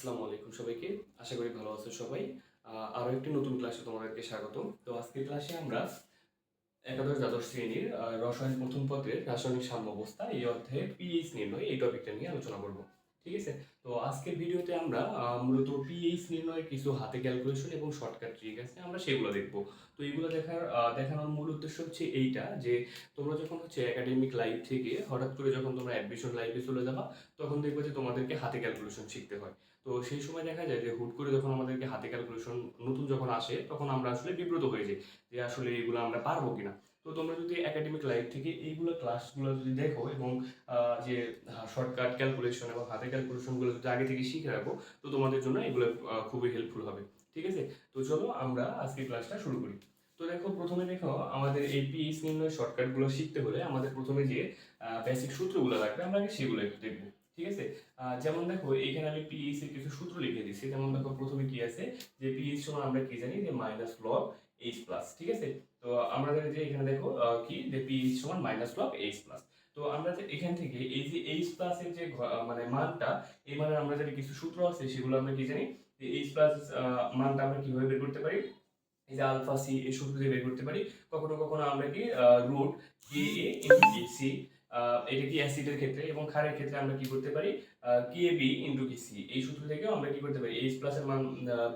আসসালামু আলাইকুম সবাইকে। আশা করি ভালো আছো সবাই। আরো একটি নতুন ক্লাসে তোমাদেরকে স্বাগতম। তো আজকের ক্লাসে আমরা একাদশ দ্বাদশ শ্রেণীর রসায়ন প্রথম পত্রের রাসায়নিক সাম্যাবস্থা এই অধ্যায়ে পিএইচ নির্ণয় এই টপিকটা নিয়ে আলোচনা করব। ঠিক আছে? তো আজকের ভিডিওতে আমরা মূলত পিএইচ নির্ণয়ের কিছু হাতে ক্যালকুলেশন এবং শর্টকাট ট্রিক আছে আমরা সেগুলো দেখব। তো এগুলো দেখানোর মূল উদ্দেশ্য হচ্ছে এইটা যে তোমরা যখন হচ্ছে একাডেমিক লাইফ থেকে হঠাৎ করে যখন তোমরা অ্যাডমিশন লাইফে চলে যাবা তখন দেখবে যে তোমাদেরকে হাতে ক্যালকুলেশন শিখতে হয়। তো সেই সময় দেখা যায় যে হুট করে যখন আমাদেরকে হাতে ক্যালকুলেশন নতুন যখন আসে তখন আমরা আসলে বিব্রত হয়ে যাই যে আসলে এগুলো আমরা পারবো কিনা। তো তোমরা যদি একাডেমিক লাইফ থেকে এইগুলো ক্লাসগুলো যদি দেখো এবং যে শর্টকাট ক্যালকুলেশন এবং হাতে ক্যালকুলেশনগুলো যদি আগে থেকে শিখে রাখো তো তোমাদের জন্য এগুলো খুবই হেল্পফুল হবে। ঠিক আছে? তো চলো আমরা আজকে ক্লাসটা শুরু করি। তো দেখো প্রথমে দেখো আমাদের এই পিএইচ নির্ণয় শর্টকাটগুলো শিখতে হলে আমাদের প্রথমে যে বেসিক সূত্রগুলো লাগবে আমরা আগে সেগুলো একটু দেখবো। ঠিক আছে? যেমন দেখো এইখানে আমি পিএইচ এর কিছু সূত্র লিখে দিচ্ছি। যেমন দেখো প্রথমে কি আছে যে পিএইচ সমান আমরা কি জানি যে মাইনাস লগ এইচ প্লাস। ঠিক আছে? তো আমরা জানি যে এখানে দেখো কি যে পিএইচ সমান মাইনাস লগ এইচ প্লাস। তো আমরা যে এখান থেকে এই যে এইচ প্লাস এর যে মানে মানটা এই মানের আমরা জানি কিছু সূত্র আছে সেগুলো আমরা কি জানি যে এইচ প্লাস মানটা আমরা কিভাবে বের করতে পারি এই যে আলফা সি এই সূত্র দিয়ে বের করতে পারি। কখনো কখনো আমরা কি রুট কে এ ইনটু কে সি এটা কি অ্যাসিডের ক্ষেত্রে এবং ক্ষারের ক্ষেত্রে আমরা কি করতে পারি K B into K C এই সূত্র থেকেও আমরা কি করতে পারি এইচ প্লাস এর মান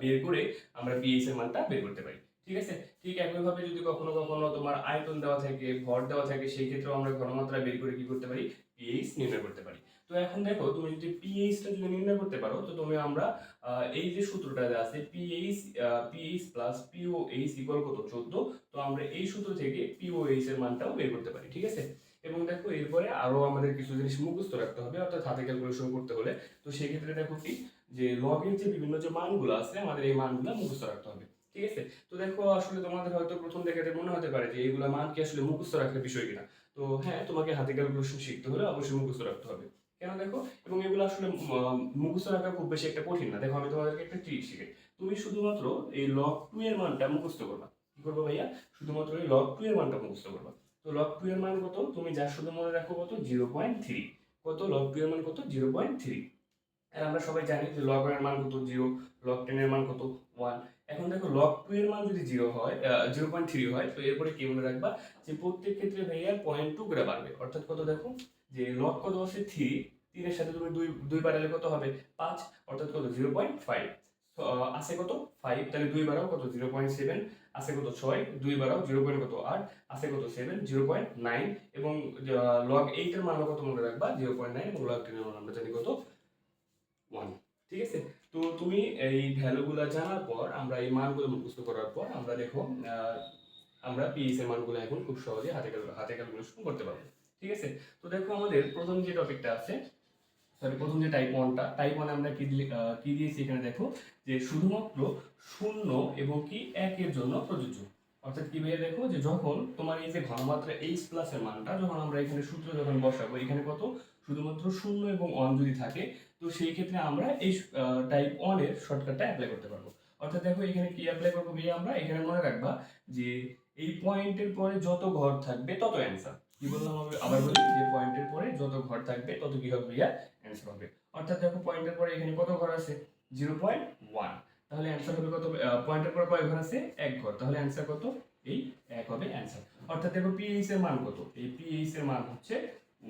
বের করে আমরা পিএইচ এর মানটা বের করতে পারি। ঠিক আছে? ঠিক একইভাবে যদি কখনো কখনো তোমার আয়তন দেওয়া থাকে ভর দেওয়া থাকে সেই ক্ষেত্রেও আমরা ঘনমাত্রা বের করে কি করতে পারি পিএইচ নির্ণয় করতে পারি। তো এখন দেখো তুমি যদি পিএইচটা যদি নির্ণয় করতে পারো তো তুমি আমরা এই যে সূত্রটা আছে পিএইচ প্লাস পিওএইচ ইকুয়াল কত 14। তো আমরা এই সূত্র থেকে পিওএইচ এর মানটাও বের করতে পারি। ঠিক আছে? এবং দেখো এরপরে আরো আমাদের কিছু জিনিস মুখস্থ রাখতে হবে অর্থাৎ হাতে ক্যালকুলেশন করতে হলে। তো সেই ক্ষেত্রে দেখো কি যে লগের যে বিভিন্ন যে মানগুলো আছে আমাদের এই মানগুলো মুখস্থ রাখতে হবে। ঠিক আছে? তো দেখো আসলে তোমাদের হয়তো প্রথম দেখাতে মনে হতে পারে যে এইগুলা মান কি আসলে মুখস্থ রাখার বিষয় কিনা। তো হ্যাঁ, তোমাকে হাতে ক্যালকুলেশন শিখতে হলে অবশ্যই মুখস্থ রাখতে হবে। কেন দেখো এবং এগুলো আসলে মুখস্থ রাখা খুব বেশি একটা কঠিন না। দেখো আমি তোমাদেরকে একটা ট্রিক শিখাই। তুমি শুধুমাত্র এই লগ 2 এর মানটা মুখস্থ করবা। কি করবে ভাইয়া? শুধুমাত্র এই লগ 2 এর মানটা মুখস্থ করবা। তো লগ 2 এর মান কত? তুমি যা শুধু মনে রাখো কত 0.3। কত লগ 2 এর মান কত 0.3। আর আমরা সবাই জানি যে লগ এর মান কত 0, লগ 10 এর মান কত 1। এখন দেখো লগ 2 এর মান যদি 0 হয় 0.3 হয় তো এরপরে কি মনে রাখবা যে প্রত্যেক ক্ষেত্রে ভাইয়া 0.2 করে বাড়বে। অর্থাৎ কত দেখো যে লগ কত আছে 3, 3 এর সাথে তুমি 2 বাড়ালে কত হবে 5 অর্থাৎ কত 0.5। আছে কত 5 তাহলে 2 বাড়াও কত 0.7। আছে কত 6 2 বাড়াও 0. কত 8 আছে কত 7 0.9 এবং লগ 8 এর মান কত মনে রাখবা 0.9 এবং লগ 10 এর মান আমরা জানি কত 1। ঠিক আছে? তো তুমি এই ভ্যালুগুলো জানার পর আমরা এই মানগুলো মুখস্থ করার পর আমরা দেখো আমরা পিএইচ এর মানগুলো এখন খুব সহজে হাতে ক্যালকুলেশন করতে পারবো। ঠিক আছে? তো দেখো আমাদের প্রথম যে টপিকটা আছে প্রথম যে টাইপ 1 আমরা কি দিয়েছি এখানে দেখো যে শুধুমাত্র 0 এবং কি 1 এর জন্য প্রযোজ্য। অর্থাৎ কি ভাইয়া দেখো যে যখন তোমার এই যে ঘনমাত্রা H প্লাস এর মানটা যখন আমরা এখানে সূত্র যখন বসাবো এখানে কত শুধুমাত্র 0 এবং 1 যদি থাকে তো সেই ক্ষেত্রে আমরা এই টাইপ 1 এর শর্টকাটটা অ্যাপ্লাই করতে পারবো। অর্থাৎ দেখো এখানে কি অ্যাপ্লাই করবো ভাইয়া আমরা এখানে মনে রাখবা যে এই পয়েন্টের পরে যত ঘর থাকবে তত অ্যান্সার। কি বললাম আবার বলি যে পয়েন্টের পরে যত ঘর থাকবে তত কি হবে ভাইয়া অ্যান্সার হবে। অর্থাৎ দেখো পয়েন্টের পরে এখানে কত ঘর আছে 0.1 তাহলে অ্যান্সার হবে কত পয়েন্টের পরে কয় ঘর আছে 1 ঘর তাহলে অ্যান্সার কত এই 1 হবে অ্যান্সার। অর্থাৎ দেখো পিএইচ এর মান কত এই পিএইচ এর মান হচ্ছে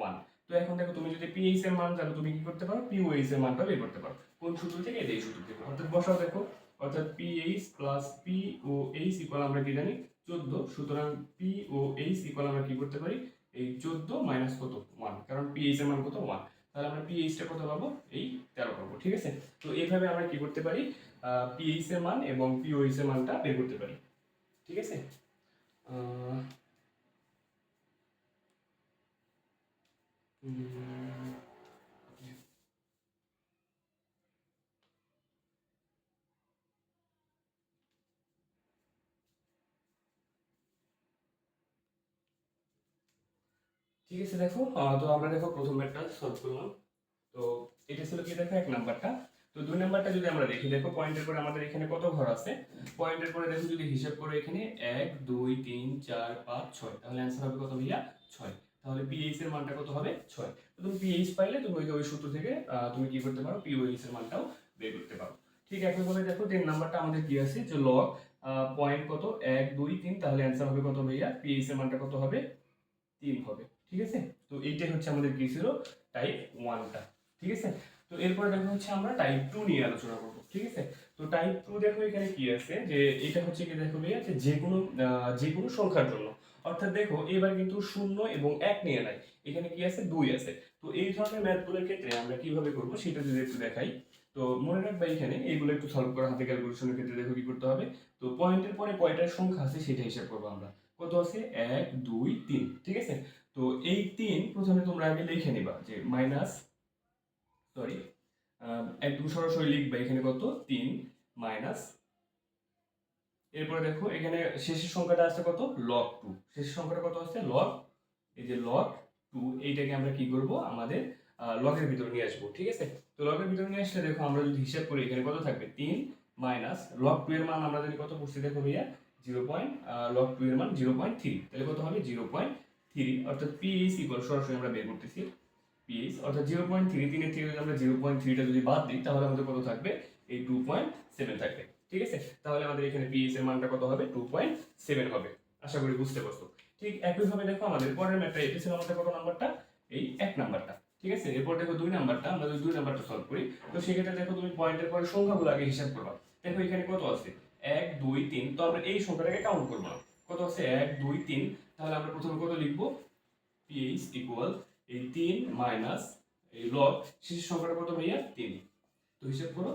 1। তো এখন দেখো তুমি যদি পিএইচ এর মান জানো তুমি কি করতে পারো পিওএইচ এর মানটা বের করতে পারো কোন সূত্র থেকে এই সূত্র থেকে। অর্থাৎ বসাও দেখো অর্থাৎ পিএইচ প্লাস পিওএইচ ইকুয়াল আমরা কি জানি 14। সুতরাং পিওএইচ ইকুয়াল আমরা কি করতে পারি এই 14 মাইনাস কত 1 কারণ পিএইচ এর মান কত 1। তাহলে আমরা পিএইচ টা কত পাবো এই 13 পাবো। ঠিক আছে? তো এইভাবে আমরা কি করতে পারি পিএইচ এর মান এবং পিওএইচ এর মানটা বের করতে পারি। ঠিক আছে? ঠিক আছে দেখো তো আমরা দেখো প্রথম ম্যাথটা সলভ করলাম। তো এটা ছিল কি দেখো 1 নাম্বারটা। তো 2 নাম্বারটা যদি আমরা দেখি দেখো পয়েন্টের পরে আমাদের এখানে কত ঘর আছে পয়েন্টের পরে দেখো যদি হিসাব করে এখানে 1 2 3 4 5 6 তাহলে অ্যানসার হবে কত ভাইয়া 6। তাহলে পিএইচ এর মানটা কত হবে 6। তো তুমি পিএইচ পাইলে তুমি ওই সূত্র থেকে তুমি কি করতে পারো পিওএইচ এর মানটাও বের করতে পারো। ঠিক একইভাবে দেখো 3 নাম্বারটা আমাদের কি আছে যে লগ পয়েন্ট কত 1 2 3, তাহলে অ্যান্সার হবে কত ভাইয়া, পিএইচ এর মানটা কত হবে 3 হবে। ঠিক আছে, তো এইটাই হচ্ছে আমাদের কি ছিল টাইপ 1টা। ঠিক আছে, তো এরপরে দেখো হচ্ছে আমরা টাইপ 2 নিয়ে আলোচনা করব। ঠিক আছে, তো টাইপ 2 দেখো এখানে কি আছে যে এটা হচ্ছে কি দেখো ভাইয়া যে যে কোনো সংখ্যার জন্য, অর্থাৎ দেখো এবার কিন্তু 0 এবং 1 নিয়ে নাই, এখানে কি আছে 2 আছে। তো এই ধরনের ম্যাথগুলোর ক্ষেত্রে আমরা কিভাবে করব সেটা যদি একটু দেখাই। তো মনে রাখবা এখানে এইগুলো একটু সলভ করা হাতে ক্যালকুলেশনের ক্ষেত্রে দেখো কি করতে হবে। তো পয়েন্টের পরে কয়টা সংখ্যা আছে সেটা হিসাব করবো আমরা। কত আছে 1 2 3। ঠিক আছে, তো এই 3 প্রথমে তোমরা আগে লিখে নিবা যে মাইনাস, সরি, একদম সরাসরি লিখবা এখানে কত 3 মাইনাস, এরপরে দেখো এখানে শেষের সংখ্যাটা আছে কত log 2, শেষের সংখ্যাটা কত আছে log, এই যে log 2, এইটাকে আমরা কি করব আমাদের লগের ভিতরে নিয়ে আসবো। ঠিক আছে, তো লগের ভিতরে নিয়ে আসলে দেখো আমরা যদি হিসাব করি এখানে কত থাকবে 3 মাইনাস log 2 এর মান আমরা যদি কত বসে দেখো ভাইয়া 0. log 2 এর মান 0.3, তাহলে কত হবে 0.3, অর্থাৎ pH ইকুয়াল সরাসরি আমরা বের করতেছি pH অর্থাৎ 0.3, 3 এর থেকে যদি আমরা 0.3টা যদি বাদ দিই তাহলে আমাদের কত থাকবে এই 2.7 থাকবে। ঠিক আছে, তাহলে আমাদের এখানে pH এর মানটা কত হবে 2.7 হবে। আশা করি বুঝতে পারছো। ঠিক একইভাবে দেখো আমাদের পরের ম্যাথটা, এটা ছিল আমাদের কত নাম্বারটা, এই 1 নাম্বারটা। ঠিক আছে, এরপর দেখো 2 নাম্বারটা, আমরা যদি 2 নাম্বারটা সলভ করি তো সেক্ষেত্রে দেখো তুমি পয়েন্টের পরে সংখ্যাগুলো আগে হিসাব করবা। দেখো এখানে কত আছে 1 2 3, তো আমরা এই সংখ্যাটাকে কাউন্ট করব না, কত আছে 1 2 3, তাহলে আমরা প্রথমে কত লিখব pH ইকুয়াল এই 3 মাইনাস এই লগ শেষের সংখ্যাটা কত ভাইয়া 3। তো হিসাব করো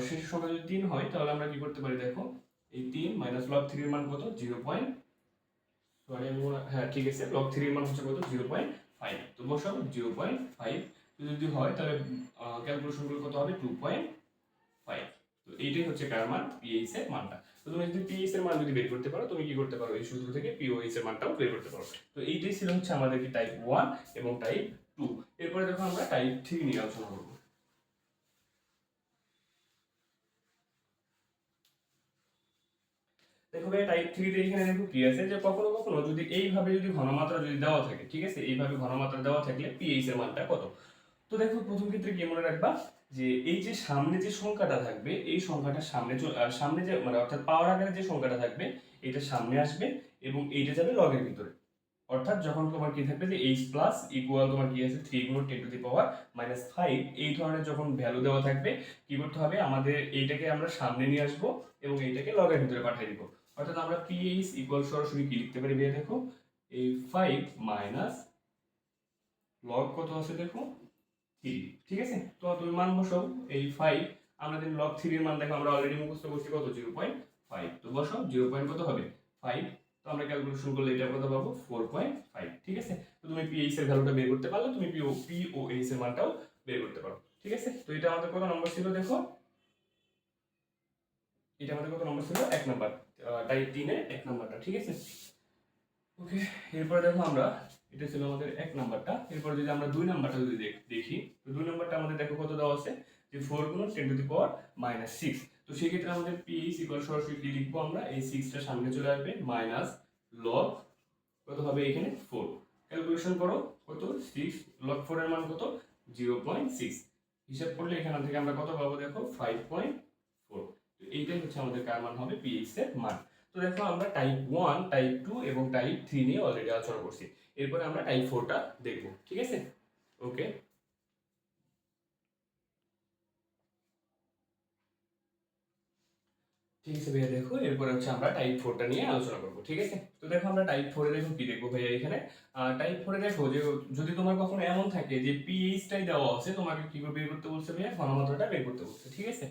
শেষের সংখ্যা যদি 3 হয় তাহলে আমরা কি করতে পারি দেখো এই 3 মাইনাস log 3 এর মান কত 0. সরি হ্যাঁ ঠিক আছে, log 3 এর মান হচ্ছে কত 0.5, তো বসাবো 0.5, তো যদি হয় তাহলে ক্যালকুলেশন করলে কত হবে 2.5। তো এইটাই হচ্ছে কার মান pH এর মানটা। তো তুমি যদি pH এর মান যদি বের করতে পারো তুমি কি করতে পারো এই সূত্র থেকে pOH এর মানটাও বের করতে পারো। তো এইটাই ছিল হচ্ছে আমাদের কি টাইপ 1 এবং টাইপ 2। এরপরে দেখো আমরা টাইপ 3 নিয়ে আলোচনা করব। দেখো ভাই টাইপ 3 তে এখানে দেখো কি আছে যে কখনো কখনো যদি এইভাবে যদি ঘনমাত্রা যদি দেওয়া থাকে, ঠিক আছে, এইভাবে ঘনমাত্রা দেওয়া থাকলে pH এর মানটা কত। তো দেখো প্রথম ক্ষেত্রে কি মনে রাখবা যে এই যে সামনে যে সংখ্যাটা থাকবে এই সংখ্যাটা সামনে যে মানে অর্থাৎ পাওয়ার আকারে যে সংখ্যাটা থাকবে এটা সামনে আসবে এবং এইটা যাবে লগের ভিতরে। অর্থাৎ যখন তোমার কি থাকবে যে h প্লাস ইকুয়াল তোমার কি আছে 3 গুণ 10 টু দি পাওয়ার মাইনাস 5, এই ধরনের যখন ভ্যালু দেওয়া থাকবে কি করতে হবে আমাদের এইটাকে আমরা সামনে নিয়ে আসবো এবং এইটাকে লগের ভিতরে পাঠিয়ে দিব। অর্থাৎ আমরা pH ইকুয়াল সরাসরি কি লিখতে পারি ভাইয়া দেখো এই 5 মাইনাস লগ কত আছে দেখো 3। ঠিক আছে, তো তুমি মান বসাও এই 5, আমরা যদি log 3 এর মান দেখো আমরা অলরেডি মুখস্থ করছি কত 0.5, তো বসাও 0. কত হবে 5, তো আমরা ক্যালকুলেশন করলে এটা কত পাবো 4.5। ঠিক আছে, তো তুমি pH এর ভ্যালুটা বের করতে পারলে তুমি pOH এর মানটাও বের করতে পারো। ঠিক আছে, তো এটা আমাদের কত নম্বর ছিল দেখো, এটা আমাদের কত নম্বর ছিল 1 নাম্বার, টাইপ 3 এর 1 নাম্বারটা। ঠিক আছে, ওকে, এরপরে দেখো আমরা এটা ছিল আমাদের 1 নাম্বারটা। এরপর যদি আমরা 2 নাম্বারটা যদি দেখি তো 2 নাম্বারটা আমাদের দেখো কত দেওয়া আছে যে 4 গুণ 10 টু দি পাওয়ার মাইনাস 6। তো সেই ক্ষেত্রে আমাদের pH ইকুয়াল সরাসরি কি লিখবো আমরা এই 6টা সামনে চলে আসবে মাইনাস লগ কত হবে এখানে 4, ক্যালকুলেশন করো কত 6 লগ 4 এর মান কত 0.6, হিসাব করলে এখান থেকে আমরা কত পাবো দেখো 5.4। তো এইটাই হচ্ছে আমাদের কার মান হবে pH এর মান। তো দেখো আমরা টাইপ 1 টাইপ 2 এবং টাইপ 3 নিয়ে অলরেডি আলোচনা করছি, এরপরে আমরা টাইপ 4টা দেখব। ঠিক আছে, ওকে, ঠিক আছে ভাইয়া, দেখো এরপরে হচ্ছে আমরা টাইপ 4টা নিয়ে আলোচনা করব। ঠিক আছে, তো দেখো আমরা টাইপ 4 এ দেখো কি দেখবো ভাইয়া এখানে টাইপ 4 এ দেখো যে যদি তোমার কখনো এমন থাকে যে pH টাই দেওয়া আছে তোমাকে কি করে বের করতে বলছে ভাইয়া ঘনমাত্রাটা বের করতে বলছে। ঠিক আছে,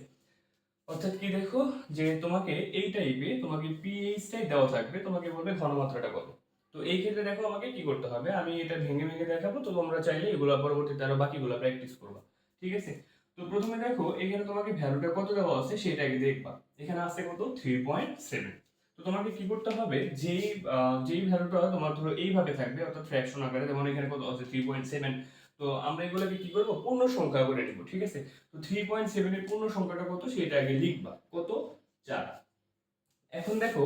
অর্থাৎ কি দেখো যে তোমাকে এই টাইপে তোমাকে pH টাই দেওয়া থাকবে, তোমাকে বলবে ঘনমাত্রাটা কত। তো এই ক্ষেত্রে দেখো আমাকে কি করতে হবে, আমি এটা ভেঙে ভেঙে দেখাবো, তো তোমরা চাইলে এগুলো পরবর্তীতে আরো বাকিগুলো প্র্যাকটিস করবা। ঠিক আছে, তো প্রথমে দেখো এখানে তোমাকে ভ্যালুটা কত দেওয়া আছে সেটা আগে দেখবা। এখানে আছে কত 3.7। তো তোমাকে কি করতে হবে যেই ভ্যালুটা তোমার ধরো এইভাবে থাকবে অর্থাৎ ফ্র্যাকশন আকারে, যেমন এখানে কত আছে 3.7, তো আমরা এগুলোকে কি করব পূর্ণ সংখ্যা করে নিব। ঠিক আছে, তো 3.7 এর পূর্ণ সংখ্যাটা কত সেটা আগে লিখবা কত 4। এখন দেখো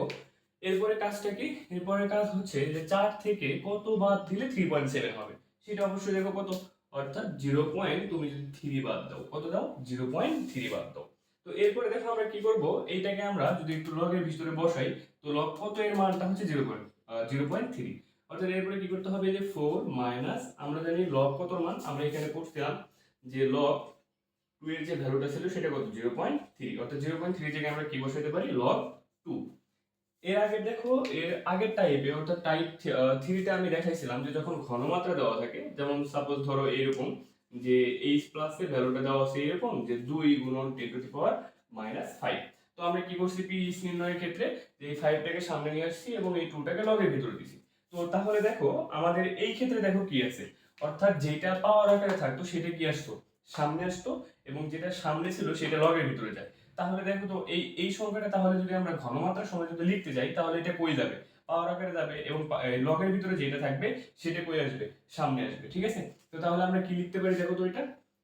এরপরে কাজটা কি, এরপরে কাজ হচ্ছে যে 4 থেকে কত বাদ দিলে 3.7 হবে সেটা অবশ্যই দেখো কত, অর্থাৎ 0. তুমি যদি 3 বাদ দাও কত দাও 0.3 বাদ দাও। তো এরপরে দেখো আমরা কি করব, এইটাকে আমরা যদি একটু লগের ভিতরে বসাই, তো লগ কত এর মানটা হচ্ছে 0.3। অর্থাৎ এরপরে কি করতে হবে, যে 4 মাইনাস আমরা জানি লগ কত মান, আমরা এখানে করছিলাম যে লগ 2 এর যে ভ্যালুটা ছিল সেটা কত 0.3, অর্থাৎ 0.3 জায়গায় আমরা কি বসাইতে পারি লগ 2। এর আগে দেখো, এর আগের টাইপে অর্থাৎ টাইপ 3 তে আমি দেখাইছিলাম যে যখন ঘনমাত্রা দেওয়া থাকে, যেমন সাপোজ ধরো এরকম যে h প্লাস এর ভ্যালুটা দেওয়া আছে এরকম যে 2 গুণন 10⁻⁵। তো আমরা কি করছি pH নির্ণয়ের ক্ষেত্রে, যে এই 5 টাকে সামনে নিয়ে আসছি এবং এই 2 টাকে লগের ভিতরে দিছি। তো তাহলে দেখো আমাদের এই ক্ষেত্রে দেখো কি আছে, অর্থাৎ যেটা পাওয়ার আকারে থাকতো সেটা কি আসতো সামনে আসতো, এবং যেটা সামনে ছিল সেটা লগের ভিতরে যায়। তাহলে দেখো তো এই সংখ্যাটা তাহলে যদি আমরা ঘনমাত্রার সময় যদি লিখতে যাই তাহলে এটা কই যাবে, পাওয়ার আকারে যাবে, এবং লগের ভিতরে যেটা থাকবে সেটা কই আসবে, সামনে আসবে। ঠিক আছে, তো তাহলে আমরা কি লিখতে পারি দেখো তো,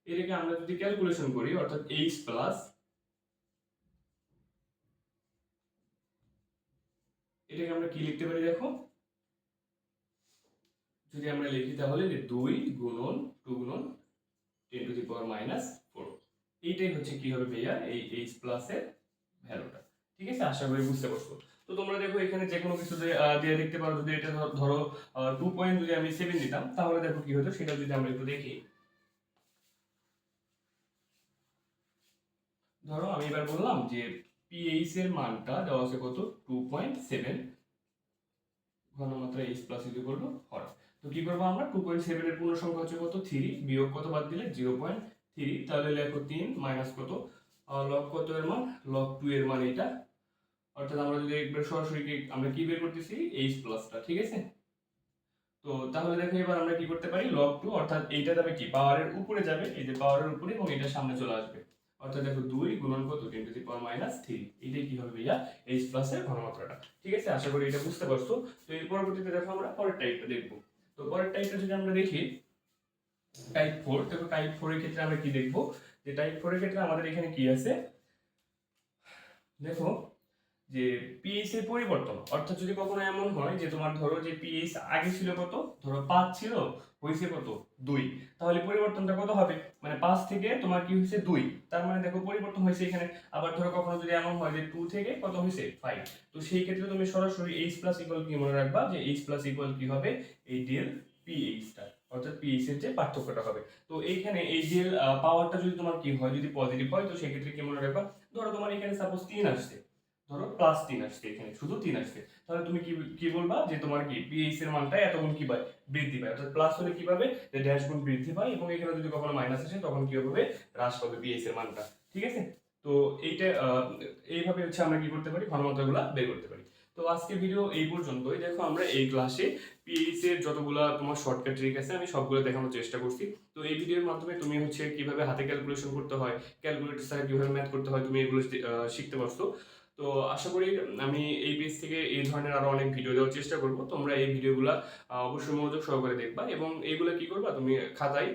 এটাকে আমরা যদি ক্যালকুলেশন করি, অর্থাৎ h প্লাস, এটাকে আমরা কি লিখতে পারি দেখো, যদি আমরা লিখি তাহলে যে 2 গুণন 2 গুণন 10⁻⁴। এইটাই হচ্ছে কি হবে ভাইয়া এই h প্লাস এর ভ্যালুটা। ঠিক আছে, আশা করি বুঝতে পারছো। তো তোমরা দেখো এখানে যে কোনো কিছু দিয়ে লিখতে পারো, যদি এটা ধরো 2 পয়েন্ট যদি আমি 7 দিতাম তাহলে দেখো কি হতো সেটা যদি আমরা একটু দেখি। ধরো আমি এবার বললাম যে pH এর মানটা দেওয়া আছে কত 2.7, ঘনমাত্রা h প্লাস ইকুয়াল টু হর। তো কি করবো আমরা, 2.7 এর পূর্ণ সংখ্যা হচ্ছে কত 3, বিয়োগ কত বাদ দিলে 0.3, তাহলে লেখো 3 মাইনাস কত লগ কত এর মান, লগ 2 এর মান এটা। অর্থাৎ আমরা যদি একবার সরাসরি আমরা কি বের করতেছি h প্লাসটা। ঠিক আছে, তো তাহলে দেখো এবার আমরা কি করতে পারি, log 2 অর্থাৎ এইটা যাবে কি পাওয়ারের উপরে যাবে, এই যে পাওয়ারের উপরে, এবং এটা সামনে চলে আসবে। অর্থাৎ দেখো 2 গুণন কত 10⁻⁻3, এইটাই কি হবে ভাইয়া h প্লাস এর ঘনমাত্রাটা। ঠিক আছে, আশা করি এটা বুঝতে পারছো। তো এর পরবর্তীতে দেখো আমরা পরের টাইপটা দেখব। তো পরের টাইপটা যদি আমরা দেখি টাইপ 4, দেখো টাইপ 4 এর ক্ষেত্রে আমরা কি দেখব, যে টাইপ 4 এর ক্ষেত্রে আমাদের এখানে কি আছে দেখো, যে পিএইচ এর পরিবর্তন। অর্থাৎ যদি কখনো এমন হয় যে তোমার ধরো যে পিএইচ আগে ছিল কত, ধরো 5 ছিল, হয়েছে কত 2, তাহলে পরিবর্তনটা কত হবে, মানে 5 থেকে তোমার কি হয়েছে 2, তার মানে দেখো পরিবর্তন হয়েছে এখানে। আবার ধরো কখনো যদি এমন হয় যে 2 থেকে কত হয়েছে 5, তো সেই ক্ষেত্রে তুমি সরাসরি h প্লাস ইকুয়াল কি মনে রাখবা, যে h প্লাস ইকুয়াল কি হবে এই ডেল পিএইচ টা, অর্থাৎ পিএইচ এর যে পার্থক্যটা হবে। তো এইখানে এই ডেল পাওয়ারটা যদি তোমার কি হয়, যদি পজিটিভ হয়, তো সেই ক্ষেত্রে কি মনে রাখবা, ধরো তোমার এখানে সাপোজ 3 আসছে, ধরো +3 আসছে, এখানে শুধু 3 আসছে, তাহলে তুমি কি কি বলবা, যে তোমার কি পিএইচ এর মানটা এত গুণ কি পায়, বৃদ্ধি পায়। অর্থাৎ প্লাস হলে কি পাবে, যে ড্যাশ গুণ বৃদ্ধি পায়, এবং এখানে যদি কখনো মাইনাস আসে তখন কি হবে, হ্রাস পাবে পিএইচ এর মানটা। ঠিক আছে, তো এইটা এইভাবে হচ্ছে আমরা কি করতে পারি, ঘনমাত্রাগুলো বের করতে পারি। তো আজকের ভিডিও এই পর্যন্তই। দেখো আমরা এই ক্লাসে পিএইচ এর যতগুলা তোমার শর্টকাট ট্রিক আছে আমি সবগুলো দেখানোর চেষ্টা করছি। তো এই ভিডিওর মাধ্যমে তুমি হচ্ছে কিভাবে হাতে ক্যালকুলেশন করতে হয়, ক্যালকুলেটর ছাড়া কিভাবে ম্যাথ করতে হয়, তুমি এগুলো শিখতে পারছো। তো আশা করি আমি এই পেজ থেকে এই ধরনের আরো অনেক ভিডিও দেওয়ার চেষ্টা করব। তোমরা এই ভিডিওগুলো অবশ্যই মনোযোগ সহকারে দেখবা, এবং এগুলো কি করবা, তুমি খাতায়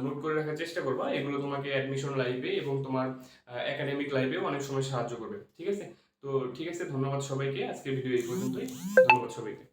নোট করে রাখার চেষ্টা করবা। এগুলো তোমাকে অ্যাডমিশন লাইফে এবং তোমার একাডেমিক লাইফেও অনেক সময় সাহায্য করবে। ঠিক আছে, তো ঠিক আছে, ধন্যবাদ সবাইকে। আজকের ভিডিও এই পর্যন্তই। ধন্যবাদ সবাইকে।